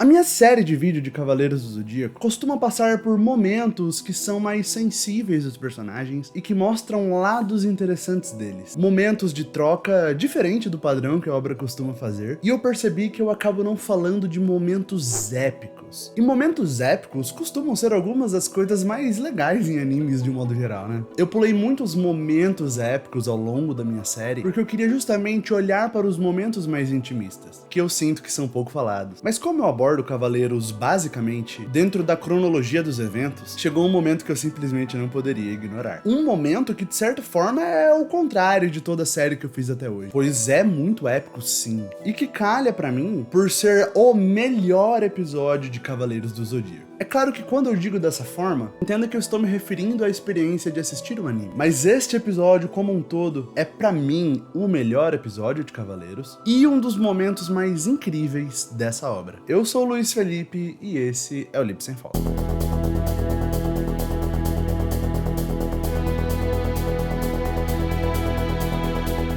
A minha série de vídeo de Cavaleiros do Zodíaco costuma passar por momentos que são mais sensíveis dos personagens e que mostram lados interessantes deles. Momentos de troca diferente do padrão que a obra costuma fazer, e eu percebi que eu acabo não falando de momentos épicos. E momentos épicos costumam ser algumas das coisas mais legais em animes de um modo geral, né? Eu pulei muitos momentos épicos ao longo da minha série porque eu queria justamente olhar para os momentos mais intimistas, que eu sinto que são pouco falados. Mas como eu abordo Cavaleiros basicamente dentro da cronologia dos eventos, chegou um momento que eu simplesmente não poderia ignorar. Um momento que de certa forma é o contrário de toda a série que eu fiz até hoje, pois é muito épico sim, e que calha pra mim por ser o melhor episódio de Cavaleiros do Zodíaco. É claro que quando eu digo dessa forma, entenda que eu estou me referindo à experiência de assistir o anime, mas este episódio como um todo é pra mim o melhor episódio de Cavaleiros e um dos momentos mais incríveis dessa obra. Eu sou o Luiz Felipe e esse é o Lip Sem Falta.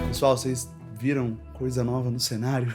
Pessoal, vocês viram coisa nova no cenário?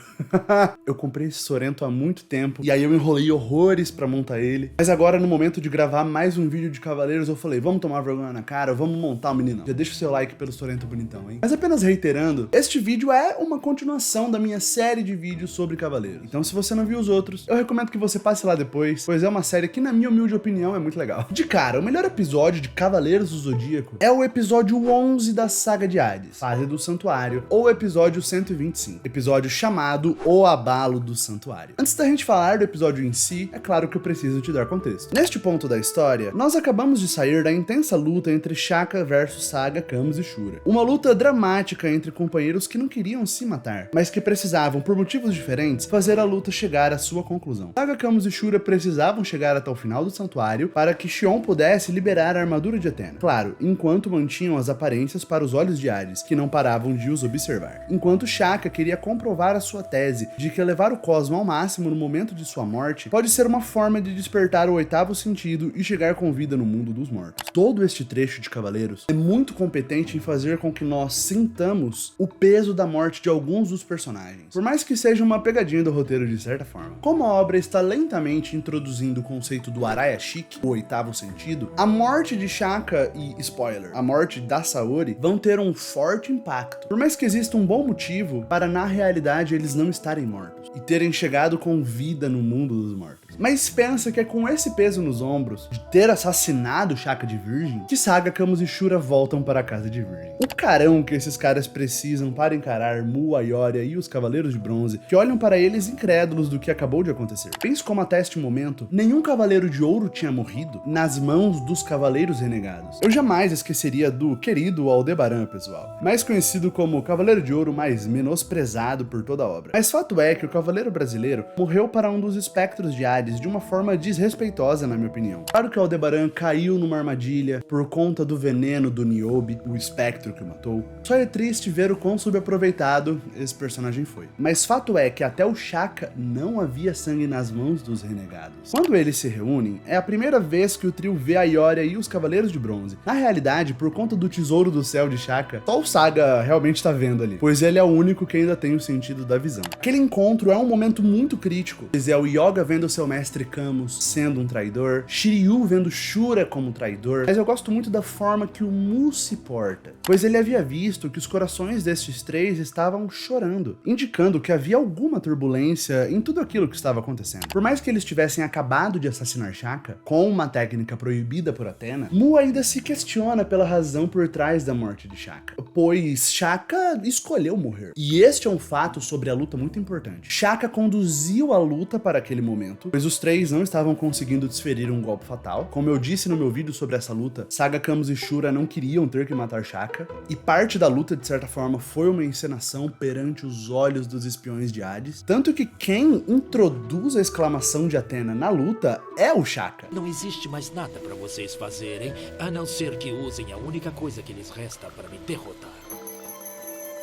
Eu comprei esse Sorento há muito tempo, e aí eu enrolei horrores pra montar ele. Mas agora, no momento de gravar mais um vídeo de Cavaleiros, eu falei, vamos tomar vergonha na cara, vamos montar o meninão. Já deixa o seu like pelo Sorento bonitão, hein? Mas apenas reiterando, este vídeo é uma continuação da minha série de vídeos sobre Cavaleiros. Então se você não viu os outros, eu recomendo que você passe lá depois, pois é uma série que, na minha humilde opinião, é muito legal. De cara, o melhor episódio de Cavaleiros do Zodíaco é o episódio 11 da Saga de Hades, Fase do Santuário, ou o episódio 125, episódio chamado O Abalo do Santuário. Antes da gente falar do episódio em si, é claro que eu preciso te dar contexto. Neste ponto da história, nós acabamos de sair da intensa luta entre Shaka versus Saga, Camus e Shura. Uma luta dramática entre companheiros que não queriam se matar, mas que precisavam, por motivos diferentes, fazer a luta chegar à sua conclusão. Saga, Camus e Shura precisavam chegar até o final do santuário para que Xion pudesse liberar a armadura de Athena. Claro, enquanto mantinham as aparências para os olhos de Hades, que não paravam de os observar. Enquanto Shaka queria comprovar a sua tese de que elevar o cosmo ao máximo no momento de sua morte pode ser uma forma de despertar o oitavo sentido e chegar com vida no mundo dos mortos. Todo este trecho de Cavaleiros é muito competente em fazer com que nós sintamos o peso da morte de alguns dos personagens, por mais que seja uma pegadinha do roteiro de certa forma. Como a obra está lentamente introduzindo o conceito do Araya Shiki, o oitavo sentido, a morte de Shaka e, spoiler, a morte da Saori vão ter um forte impacto, por mais que exista um bom motivo para na realidade eles não estarem mortos e terem chegado com vida no mundo dos mortos. Mas pensa que é com esse peso nos ombros de ter assassinado Shaka de Virgem que Saga, Camus e Shura voltam para a casa de Virgem. O carão que esses caras precisam para encarar Mu, Ayoria e os Cavaleiros de Bronze, que olham para eles incrédulos do que acabou de acontecer. Pense como até este momento nenhum Cavaleiro de Ouro tinha morrido nas mãos dos Cavaleiros Renegados. Eu jamais esqueceria do querido Aldebaran, pessoal, mais conhecido como o Cavaleiro de Ouro mais menosprezado por toda a obra. Mas fato é que o Cavaleiro Brasileiro morreu para um dos espectros de Hades de uma forma desrespeitosa, na minha opinião. Claro que o Aldebaran caiu numa armadilha por conta do veneno do Niobe, o espectro que o matou. Só é triste ver o quão subaproveitado esse personagem foi. Mas fato é que até o Shaka não havia sangue nas mãos dos renegados. Quando eles se reúnem, é a primeira vez que o trio vê a Ayoria e os Cavaleiros de Bronze. Na realidade, por conta do tesouro do céu de Shaka, só o Saga realmente tá vendo ali, pois ele é o único que ainda tem o sentido da visão. Aquele encontro é um momento muito crítico, pois é o Yoga vendo seu mestre Camus sendo um traidor, Shiryu vendo Shura como traidor, mas eu gosto muito da forma que o Mu se porta, pois ele havia visto que os corações destes três estavam chorando, indicando que havia alguma turbulência em tudo aquilo que estava acontecendo. Por mais que eles tivessem acabado de assassinar Shaka, com uma técnica proibida por Athena, Mu ainda se questiona pela razão por trás da morte de Shaka, pois Shaka escolheu morrer. E este é um fato sobre a luta muito importante. Shaka conduziu a luta para aquele momento, pois os três não estavam conseguindo desferir um golpe fatal. Como eu disse no meu vídeo sobre essa luta, Saga, Camus e Shura não queriam ter que matar Shaka, e parte da luta, de certa forma, foi uma encenação perante os olhos dos espiões de Hades. Tanto que quem introduz a exclamação de Athena na luta é o Shaka. Não existe mais nada para vocês fazerem, a não ser que usem a única coisa que lhes resta para me derrotar.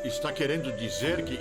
Está querendo dizer que...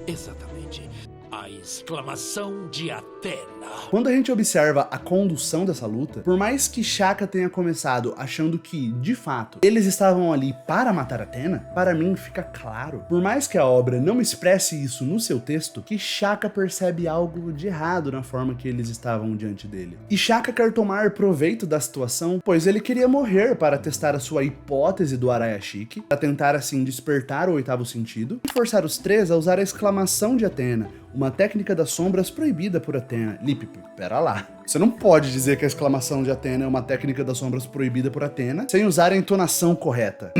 Exatamente. A exclamação de Athena. Quando a gente observa a condução dessa luta, por mais que Shaka tenha começado achando que, de fato, eles estavam ali para matar Athena, para mim fica claro, por mais que a obra não expresse isso no seu texto, que Shaka percebe algo de errado na forma que eles estavam diante dele. E Shaka quer tomar proveito da situação, pois ele queria morrer para testar a sua hipótese do Arayashiki, para tentar assim despertar o oitavo sentido, e forçar os três a usar a exclamação de Athena, uma técnica das sombras proibida por Athena. Lip, pera lá. Você não pode dizer que a exclamação de Athena é uma técnica das sombras proibida por Athena sem usar a entonação correta.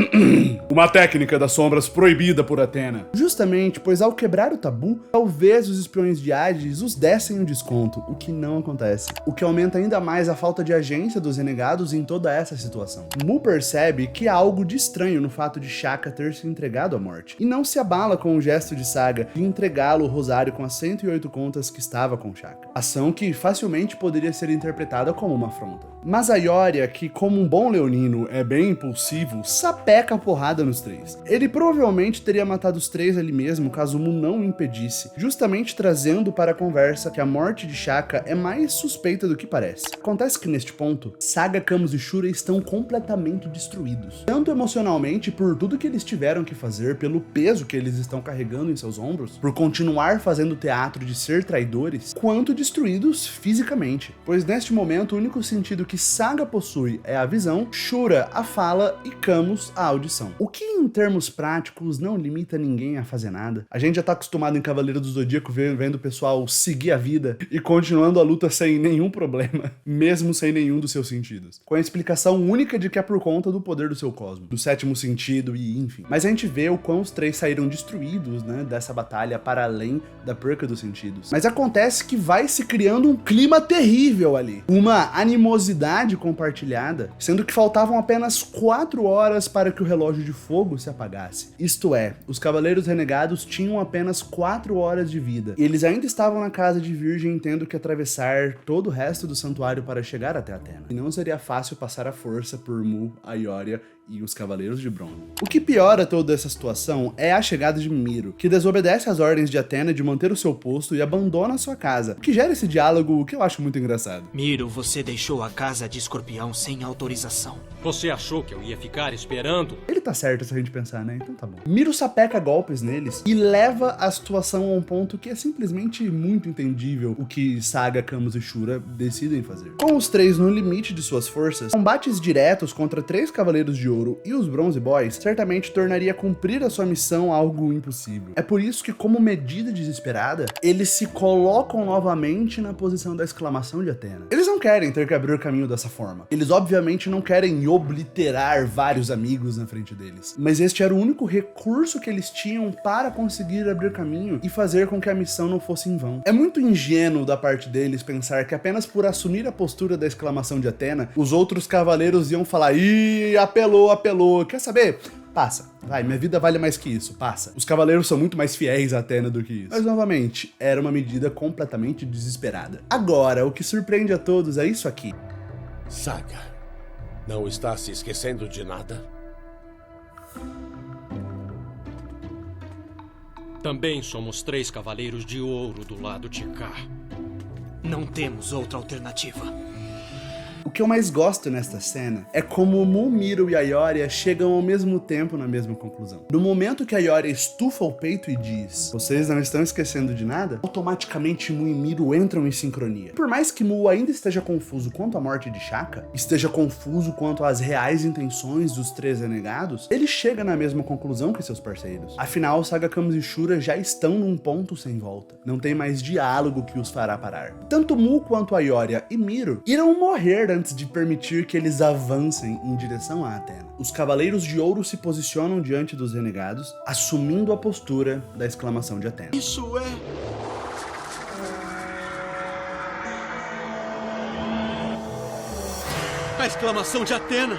Uma técnica das sombras proibida por Athena. Justamente, pois ao quebrar o tabu, talvez os espiões de Hades os dessem um desconto, o que não acontece. O que aumenta ainda mais a falta de agência dos renegados em toda essa situação. Mu percebe que há algo de estranho no fato de Shaka ter se entregado à morte, e não se abala com o gesto de Saga de entregá-lo o rosário com as 108 contas que estava com Shaka. Ação que facilmente poderia ser interpretada como uma afronta. Mas a Ioria, que como um bom leonino é bem impulsivo, sapeca a porrada nos três. Ele provavelmente teria matado os três ali mesmo caso Mu não o impedisse, justamente trazendo para a conversa que a morte de Shaka é mais suspeita do que parece. Acontece que neste ponto, Saga, Camus e Shura estão completamente destruídos. Tanto emocionalmente por tudo que eles tiveram que fazer, pelo peso que eles estão carregando em seus ombros, por continuar fazendo teatro de ser traidores, quanto destruídos fisicamente. Pois neste momento o único sentido que Saga possui é a visão, Shura a fala e Camus a audição. O que em termos práticos não limita ninguém a fazer nada. A gente já tá acostumado em Cavaleiro do Zodíaco vendo o pessoal seguir a vida e continuando a luta sem nenhum problema, mesmo sem nenhum dos seus sentidos. Com a explicação única de que é por conta do poder do seu cosmo, do sétimo sentido e enfim. Mas a gente vê o quão os três saíram destruídos, né, dessa batalha para além da perca dos sentidos. Mas acontece que vai se criando um clima terrível ali. Uma animosidade compartilhada, sendo que faltavam apenas 4 horas para que o relógio de fogo se apagasse. Isto é, os Cavaleiros Renegados tinham apenas 4 horas de vida. E eles ainda estavam na casa de Virgem, tendo que atravessar todo o resto do santuário para chegar até Athena. E não seria fácil passar a força por Mu, a Ioria e os Cavaleiros de Bronze. O que piora toda essa situação é a chegada de Miro, que desobedece às ordens de Athena de manter o seu posto e abandona sua casa, o que gera esse diálogo que eu acho muito engraçado. Miro, você deixou a casa de Escorpião sem autorização. Você achou que eu ia ficar esperando? Ele tá certo se a gente pensar, né? Então tá bom. Miro sapeca golpes neles e leva a situação a um ponto que é simplesmente muito entendível o que Saga, Camus e Shura decidem fazer. Com os três no limite de suas forças, combates diretos contra 3 Cavaleiros de Ouro e os Bronze Boys certamente tornaria cumprir a sua missão algo impossível. É por isso que, como medida desesperada, eles se colocam novamente na posição da exclamação de Athena. Eles não querem ter que abrir o caminho dessa forma. Eles obviamente não querem obliterar vários amigos na frente deles. Mas este era o único recurso que eles tinham para conseguir abrir caminho e fazer com que a missão não fosse em vão. É muito ingênuo da parte deles pensar que apenas por assumir a postura da exclamação de Athena, os outros cavaleiros iam falar: "Ih, apelou, quer saber? Passa. Vai, minha vida vale mais que isso, passa." Os cavaleiros são muito mais fiéis a Athena do que isso. Mas, novamente, era uma medida completamente desesperada. Agora, o que surpreende a todos é isso aqui. Saga, não está se esquecendo de nada? Também somos 3 Cavaleiros de Ouro do lado de cá. Não temos outra alternativa. O que eu mais gosto nesta cena é como Mu, Miro e a Ioria chegam ao mesmo tempo na mesma conclusão. No momento que a Ioria estufa o peito e diz: "Vocês não estão esquecendo de nada?", automaticamente Mu e Miro entram em sincronia. Por mais que Mu ainda esteja confuso quanto à morte de Shaka, esteja confuso quanto às reais intenções dos 3 renegados, ele chega na mesma conclusão que seus parceiros. Afinal, Saga, Camus e Shura já estão num ponto sem volta. Não tem mais diálogo que os fará parar. Tanto Mu quanto a Ioria e Miro irão morrer antes de permitir que eles avancem em direção a Athena. Os Cavaleiros de Ouro se posicionam diante dos renegados, assumindo a postura da exclamação de Athena. Isso é... a exclamação de Athena!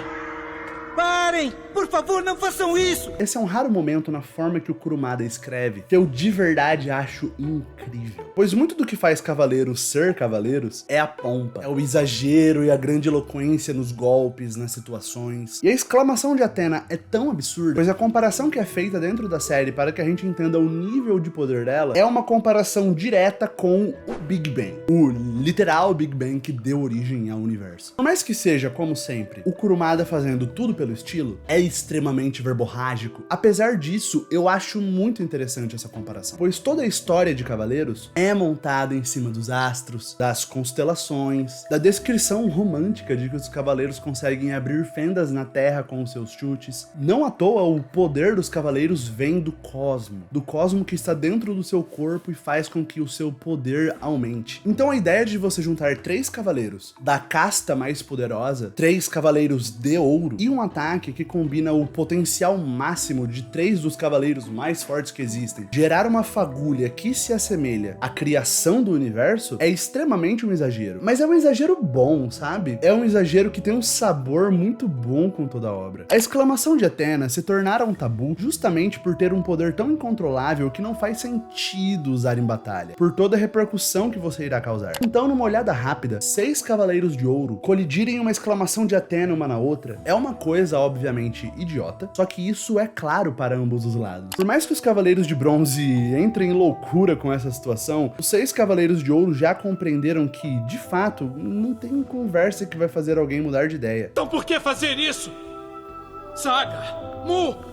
Parem! por favor, não façam isso! Esse é um raro momento na forma que o Kurumada escreve, que eu de verdade acho incrível. Pois muito do que faz cavaleiros ser cavaleiros é a pompa, é o exagero e a grandiloquência nos golpes, nas situações. E a exclamação de Athena é tão absurda, pois a comparação que é feita dentro da série para que a gente entenda o nível de poder dela é uma comparação direta com o Big Bang, o literal Big Bang que deu origem ao universo. Por mais que seja, como sempre, o Kurumada fazendo tudo pelo estilo, é extremamente verborrágico. Apesar disso, eu acho muito interessante essa comparação, pois toda a história de Cavaleiros é montada em cima dos astros, das constelações, da descrição romântica de que os cavaleiros conseguem abrir fendas na terra com os seus chutes. Não à toa, o poder dos cavaleiros vem do cosmo que está dentro do seu corpo e faz com que o seu poder aumente. Então a ideia de você juntar 3 cavaleiros da casta mais poderosa, 3 cavaleiros de ouro e um ataque que combina o potencial máximo de 3 dos cavaleiros mais fortes que existem, gerar uma fagulha que se assemelha à criação do universo, é extremamente um exagero. Mas é um exagero bom, sabe? É um exagero que tem um sabor muito bom com toda a obra. A exclamação de Athena se tornara um tabu justamente por ter um poder tão incontrolável que não faz sentido usar em batalha, por toda a repercussão que você irá causar. Então, numa olhada rápida, 6 cavaleiros de ouro colidirem em uma exclamação de Athena uma na outra é uma coisa obviamente idiota, só que isso é claro para ambos os lados. Por mais que os cavaleiros de bronze entrem em loucura com essa situação, os 6 cavaleiros de ouro já compreenderam que, de fato, não tem conversa que vai fazer alguém mudar de ideia. Então por que fazer isso? Saga! Mu!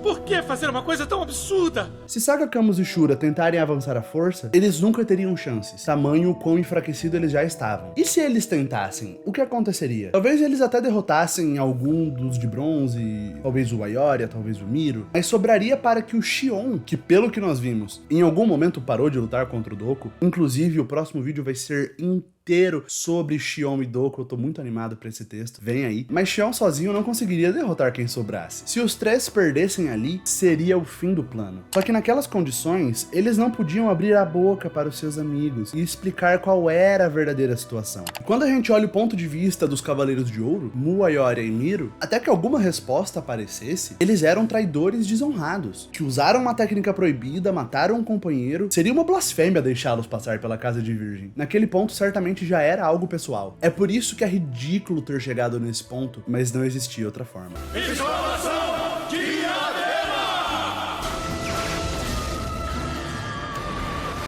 Por que fazer uma coisa tão absurda? Se Saga, Camus e Shura tentarem avançar à força, eles nunca teriam chances, tamanho o quão enfraquecido eles já estavam. E se eles tentassem, o que aconteceria? Talvez eles até derrotassem algum dos de bronze, talvez o Aioria, talvez o Miro, mas sobraria para que o Xion, que pelo que nós vimos, em algum momento parou de lutar contra o Doku. Inclusive, o próximo vídeo vai ser inteiro sobre Xion e Doku, eu tô muito animado pra esse texto, vem aí. Mas Xion sozinho não conseguiria derrotar quem sobrasse. Se os 3 perdessem ali, seria o fim do plano. Só que naquelas condições, eles não podiam abrir a boca para os seus amigos e explicar qual era a verdadeira situação. E quando a gente olha o ponto de vista dos Cavaleiros de Ouro, Mu, Aioria e Miro, até que alguma resposta aparecesse, eles eram traidores desonrados, que usaram uma técnica proibida, mataram um companheiro, seria uma blasfêmia deixá-los passar pela Casa de Virgem. Naquele ponto, certamente já era algo pessoal. É por isso que é ridículo ter chegado nesse ponto, mas não existia outra forma. Exclamação de Athena!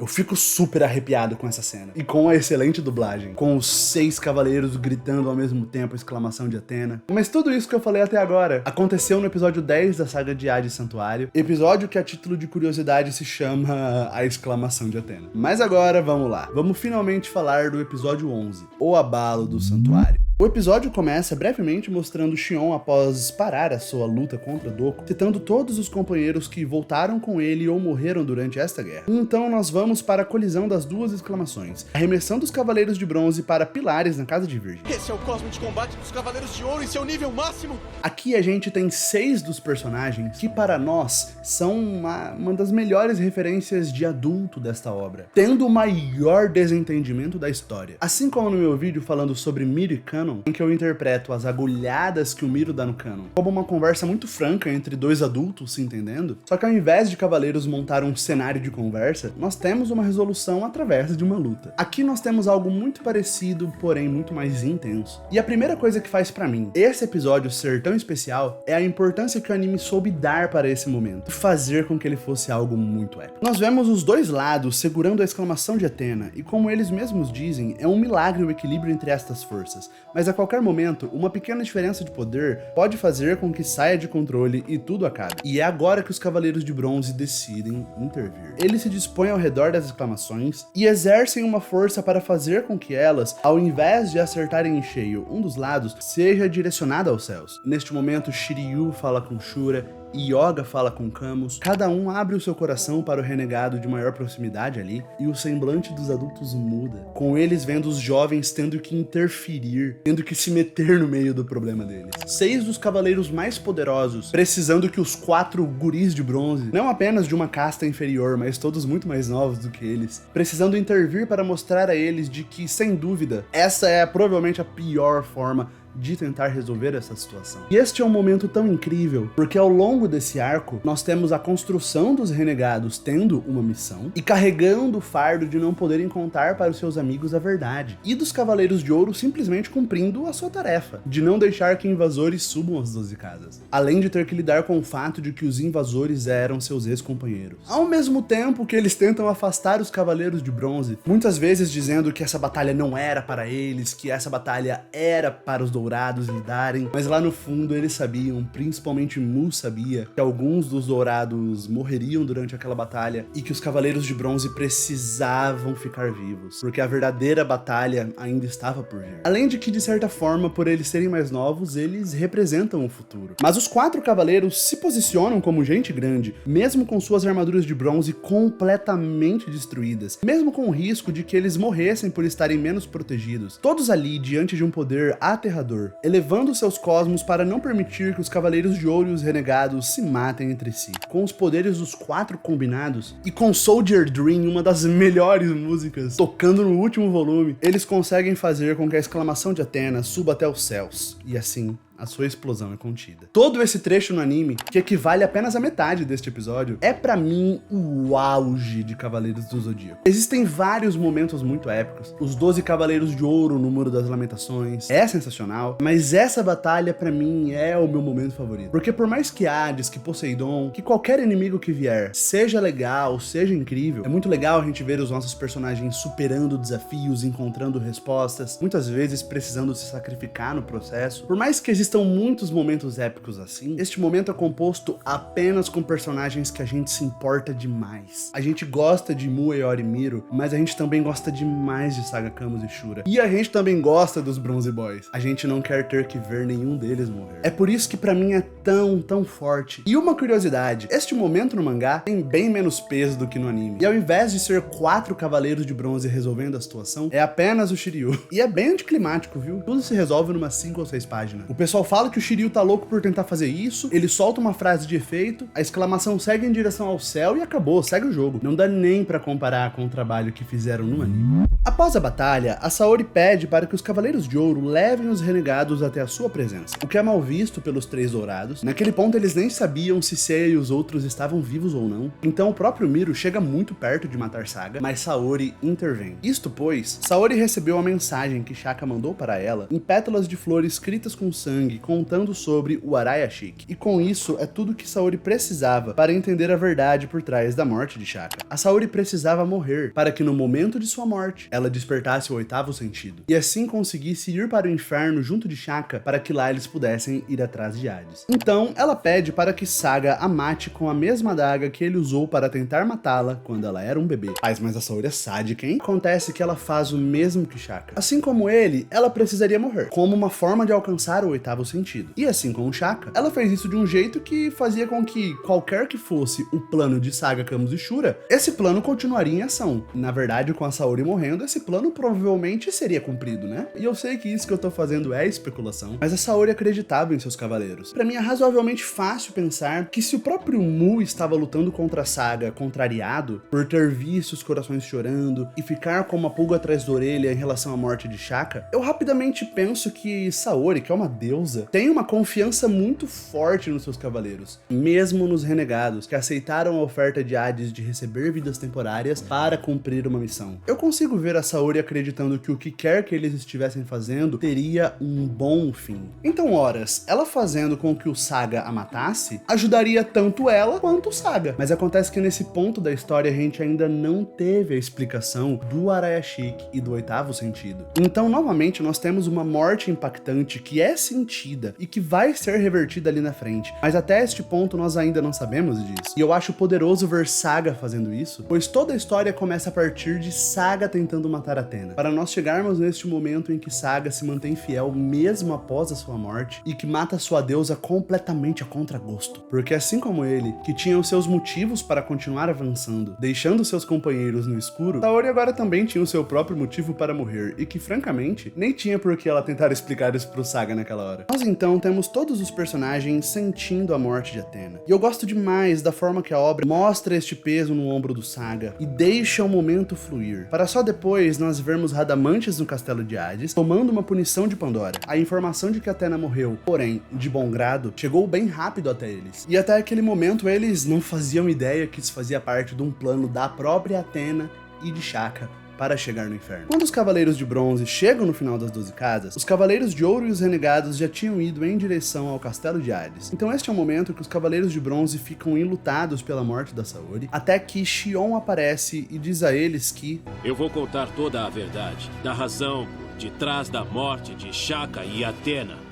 Eu fico super arrepiado com essa cena. E com a excelente dublagem. Com os 6 cavaleiros gritando ao mesmo tempo a exclamação de Athena. Mas tudo isso que eu falei até agora aconteceu no episódio 10 da saga de Hades Santuário. Episódio que a título de curiosidade se chama A Exclamação de Athena. Mas agora vamos lá. Vamos finalmente falar do episódio 11. O Abalo do Santuário. O episódio começa brevemente mostrando Xion após parar a sua luta contra Doku, citando todos os companheiros que voltaram com ele ou morreram durante esta guerra. Então nós vamos para a colisão das 2 exclamações, arremessando os Cavaleiros de Bronze para pilares na Casa de Virgem. Esse é o cosmo de combate dos Cavaleiros de Ouro em seu nível máximo? Aqui a gente tem 6 dos personagens que para nós são uma das melhores referências de adulto desta obra, tendo o maior desentendimento da história. Assim como no meu vídeo falando sobre Miro e Canon, em que eu interpreto as agulhadas que o Miro dá no canon como uma conversa muito franca entre 2 adultos se entendendo, só que ao invés de Cavaleiros montar um cenário de conversa, nós temos uma resolução através de uma luta. Aqui nós temos algo muito parecido, porém muito mais intenso. E a primeira coisa que faz pra mim esse episódio ser tão especial é a importância que o anime soube dar para esse momento, e fazer com que ele fosse algo muito épico. Nós vemos os 2 lados segurando a exclamação de Athena, e como eles mesmos dizem, é um milagre o equilíbrio entre estas forças, mas a qualquer momento, uma pequena diferença de poder pode fazer com que saia de controle e tudo acabe. E é agora que os Cavaleiros de Bronze decidem intervir. Eles se dispõem ao redor das exclamações e exercem uma força para fazer com que elas, ao invés de acertarem em cheio um dos lados, seja direcionada aos céus. Neste momento, Shiryu fala com Shura, Yoga fala com Camus, cada um abre o seu coração para o renegado de maior proximidade ali, e o semblante dos adultos muda, com eles vendo os jovens tendo que interferir, tendo que se meter no meio do problema deles. 6 dos cavaleiros mais poderosos, precisando que os 4 guris de bronze, não apenas de uma casta inferior, mas todos muito mais novos do que eles, precisando intervir para mostrar a eles de que, sem dúvida, essa é provavelmente a pior forma de tentar resolver essa situação. E este é um momento tão incrível, porque ao longo desse arco, nós temos a construção dos renegados tendo uma missão e carregando o fardo de não poderem contar para os seus amigos a verdade, e dos Cavaleiros de Ouro simplesmente cumprindo a sua tarefa, de não deixar que invasores subam as 12 casas, além de ter que lidar com o fato de que os invasores eram seus ex-companheiros. Ao mesmo tempo que eles tentam afastar os Cavaleiros de Bronze, muitas vezes dizendo que essa batalha não era para eles, que essa batalha era para os Dourados lidarem, mas lá no fundo eles sabiam, principalmente Mu sabia, que alguns dos Dourados morreriam durante aquela batalha e que os Cavaleiros de Bronze precisavam ficar vivos, porque a verdadeira batalha ainda estava por vir. Além de que, de certa forma, por eles serem mais novos, eles representam o futuro. Mas os 4 Cavaleiros se posicionam como gente grande, mesmo com suas armaduras de bronze completamente destruídas, mesmo com o risco de que eles morressem por estarem menos protegidos, todos ali diante de um poder aterrador, elevando seus cosmos para não permitir que os Cavaleiros de Ouro e os Renegados se matem entre si. Com os poderes dos 4 combinados, e com Soldier Dream, uma das melhores músicas, tocando no último volume, eles conseguem fazer com que a exclamação de Athena suba até os céus, e assim a sua explosão é contida. Todo esse trecho no anime, que equivale apenas à metade deste episódio, é pra mim o auge de Cavaleiros do Zodíaco. Existem vários momentos muito épicos. Os 12 Cavaleiros de Ouro no Muro das Lamentações é sensacional, mas essa batalha pra mim é o meu momento favorito. Porque por mais que Hades, que Poseidon, que qualquer inimigo que vier seja legal, seja incrível, é muito legal a gente ver os nossos personagens superando desafios, encontrando respostas, muitas vezes precisando se sacrificar no processo. Por mais que existam muitos momentos épicos assim, este momento é composto apenas com personagens que a gente se importa demais. A gente gosta de Mu, Eori e Miro, mas a gente também gosta demais de Saga, Camus e Shura. E a gente também gosta dos Bronze Boys. A gente não quer ter que ver nenhum deles morrer. É por isso que pra mim é tão forte. E uma curiosidade, este momento no mangá tem bem menos peso do que no anime. E ao invés de ser 4 Cavaleiros de Bronze resolvendo a situação, é apenas o Shiryu. E é bem anticlimático, viu? Tudo se resolve numa 5 ou 6 páginas. O pessoal fala que o Shiryu tá louco por tentar fazer isso, ele solta uma frase de efeito, a exclamação segue em direção ao céu e acabou, segue o jogo. Não dá nem pra comparar com o trabalho que fizeram no anime. Após a batalha, a Saori pede para que os Cavaleiros de Ouro levem os renegados até a sua presença, o que é mal visto pelos 3 Dourados. Naquele ponto eles nem sabiam se Seiya e os outros estavam vivos ou não, então o próprio Miro chega muito perto de matar Saga, mas Saori intervém. Isto pois, Saori recebeu a mensagem que Shaka mandou para ela em pétalas de flores escritas com sangue, contando sobre o Arayashik. E com isso é tudo que Saori precisava para entender a verdade por trás da morte de Shaka. A Saori precisava morrer para que no momento de sua morte ela despertasse o 8º sentido e assim conseguisse ir para o inferno junto de Shaka para que lá eles pudessem ir atrás de Hades. Então ela pede para que Saga a mate com a mesma adaga que ele usou para tentar matá-la quando ela era um bebê. Mas a Saori é sádica, hein? Acontece que ela faz o mesmo que Shaka. Assim como ele, ela precisaria morrer, como uma forma de alcançar o 8º sentido. E assim como Shaka, ela fez isso de um jeito que fazia com que, qualquer que fosse o plano de Saga, Camus e Shura, esse plano continuaria em ação. Na verdade, com a Saori morrendo, esse plano provavelmente seria cumprido, né? E eu sei que isso que eu tô fazendo é especulação, mas a Saori acreditava em seus cavaleiros. Pra mim é razoavelmente fácil pensar que se o próprio Mu estava lutando contra a Saga contrariado, por ter visto os corações chorando e ficar com uma pulga atrás da orelha em relação à morte de Shaka, eu rapidamente penso que Saori, que é uma deusa, tem uma confiança muito forte nos seus cavaleiros, mesmo nos renegados, que aceitaram a oferta de Hades de receber vidas temporárias para cumprir uma missão. Eu consigo ver a Saori acreditando que o que quer que eles estivessem fazendo teria um bom fim. Então, horas, ela fazendo com que o Saga a matasse, ajudaria tanto ela quanto o Saga. Mas acontece que nesse ponto da história a gente ainda não teve a explicação do Arayashik e do 8º sentido. Então, novamente, nós temos uma morte impactante que é sentida e que vai ser revertida ali na frente. Mas até este ponto nós ainda não sabemos disso. E eu acho poderoso ver Saga fazendo isso, pois toda a história começa a partir de Saga tentando matar Athena, para nós chegarmos neste momento em que Saga se mantém fiel mesmo após a sua morte e que mata sua deusa completamente a contragosto. Porque assim como ele, que tinha os seus motivos para continuar avançando, deixando seus companheiros no escuro, Saori agora também tinha o seu próprio motivo para morrer e que, francamente, nem tinha por que ela tentar explicar isso pro Saga naquela hora. obra. Nós então temos todos os personagens sentindo a morte de Athena. E eu gosto demais da forma que a obra mostra este peso no ombro do Saga e deixa o momento fluir, para só depois nós vermos Radamantes no castelo de Hades tomando uma punição de Pandora. A informação de que Athena morreu, porém, de bom grado, chegou bem rápido até eles. E até aquele momento eles não faziam ideia que isso fazia parte de um plano da própria Athena e de Shaka para chegar no inferno. Quando os Cavaleiros de Bronze chegam no final das 12 casas, os Cavaleiros de Ouro e os Renegados já tinham ido em direção ao Castelo de Hades. Então este é o momento que os Cavaleiros de Bronze ficam enlutados pela morte da Saori, até que Xion aparece e diz a eles que eu vou contar toda a verdade, da razão por detrás da morte de Shaka e Athena.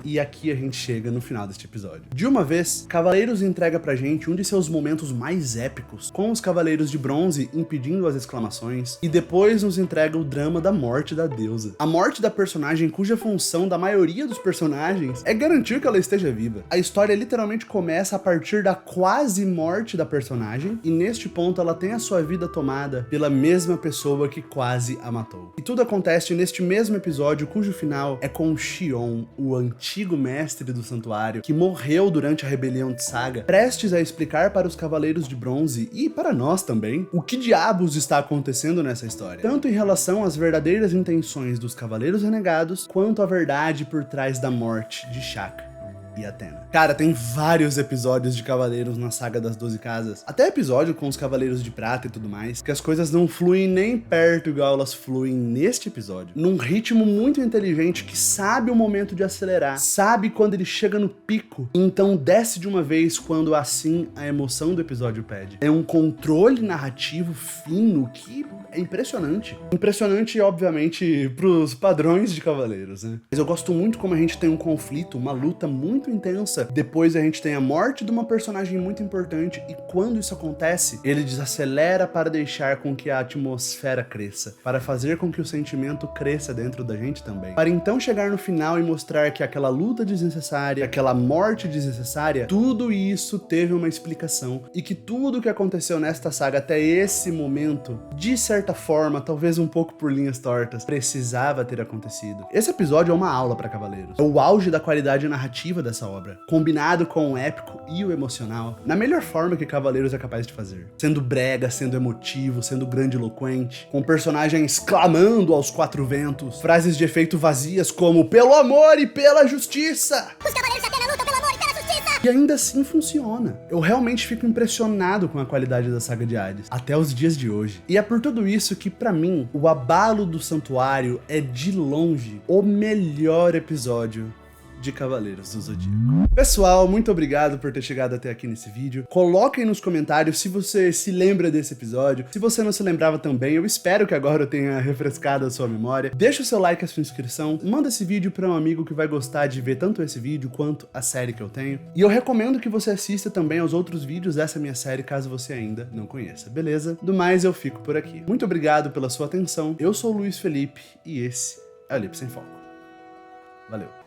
E aqui a gente chega no final deste episódio. De uma vez, Cavaleiros entrega pra gente um de seus momentos mais épicos, com os Cavaleiros de Bronze impedindo as exclamações, e depois nos entrega o drama da morte da deusa. A morte da personagem cuja função da maioria dos personagens é garantir que ela esteja viva. A história literalmente começa a partir da quase morte da personagem, e neste ponto ela tem a sua vida tomada pela mesma pessoa que quase a matou. E tudo acontece neste mesmo episódio, cujo final é com Xion, o antigo mestre do santuário, que morreu durante a rebelião de Saga, prestes a explicar para os Cavaleiros de Bronze, e para nós também, o que diabos está acontecendo nessa história. Tanto em relação às verdadeiras intenções dos Cavaleiros Renegados, quanto a verdade por trás da morte de Shaka e Athena. Cara, tem vários episódios de Cavaleiros na saga das 12 casas, até episódio com os Cavaleiros de Prata e tudo mais, que as coisas não fluem nem perto igual elas fluem neste episódio, num ritmo muito inteligente que sabe o momento de acelerar, sabe quando ele chega no pico, então desce de uma vez quando assim a emoção do episódio pede. É um controle narrativo fino que é impressionante. Impressionante, obviamente, pros padrões de Cavaleiros, né? Mas eu gosto muito como a gente tem um conflito, uma luta muito intensa. Depois a gente tem a morte de uma personagem muito importante e quando isso acontece, ele desacelera para deixar com que a atmosfera cresça, para fazer com que o sentimento cresça dentro da gente também. Para então chegar no final e mostrar que aquela luta desnecessária, aquela morte desnecessária, tudo isso teve uma explicação e que tudo o que aconteceu nesta saga até esse momento, de certa forma, talvez um pouco por linhas tortas, precisava ter acontecido. Esse episódio é uma aula para Cavaleiros. É o auge da qualidade narrativa dessa obra, combinado com o épico e o emocional, na melhor forma que Cavaleiros é capaz de fazer. Sendo brega, sendo emotivo, sendo grandiloquente, com personagens clamando aos quatro ventos, frases de efeito vazias como pelo amor e pela justiça! Os Cavaleiros da Athena lutam pelo amor e pela justiça! E ainda assim funciona. Eu realmente fico impressionado com a qualidade da saga de Hades, até os dias de hoje. E é por tudo isso que, pra mim, o Abalo do Santuário é de longe o melhor episódio de Cavaleiros do Zodíaco. Pessoal, muito obrigado por ter chegado até aqui nesse vídeo. Coloquem nos comentários se você se lembra desse episódio. Se você não se lembrava também, eu espero que agora eu tenha refrescado a sua memória. Deixa o seu like, a sua inscrição. Manda esse vídeo para um amigo que vai gostar de ver tanto esse vídeo quanto a série que eu tenho. E eu recomendo que você assista também aos outros vídeos dessa minha série, caso você ainda não conheça, beleza? Do mais, eu fico por aqui. Muito obrigado pela sua atenção. Eu sou o Luiz Felipe e esse é o Lip Sem Foco. Valeu.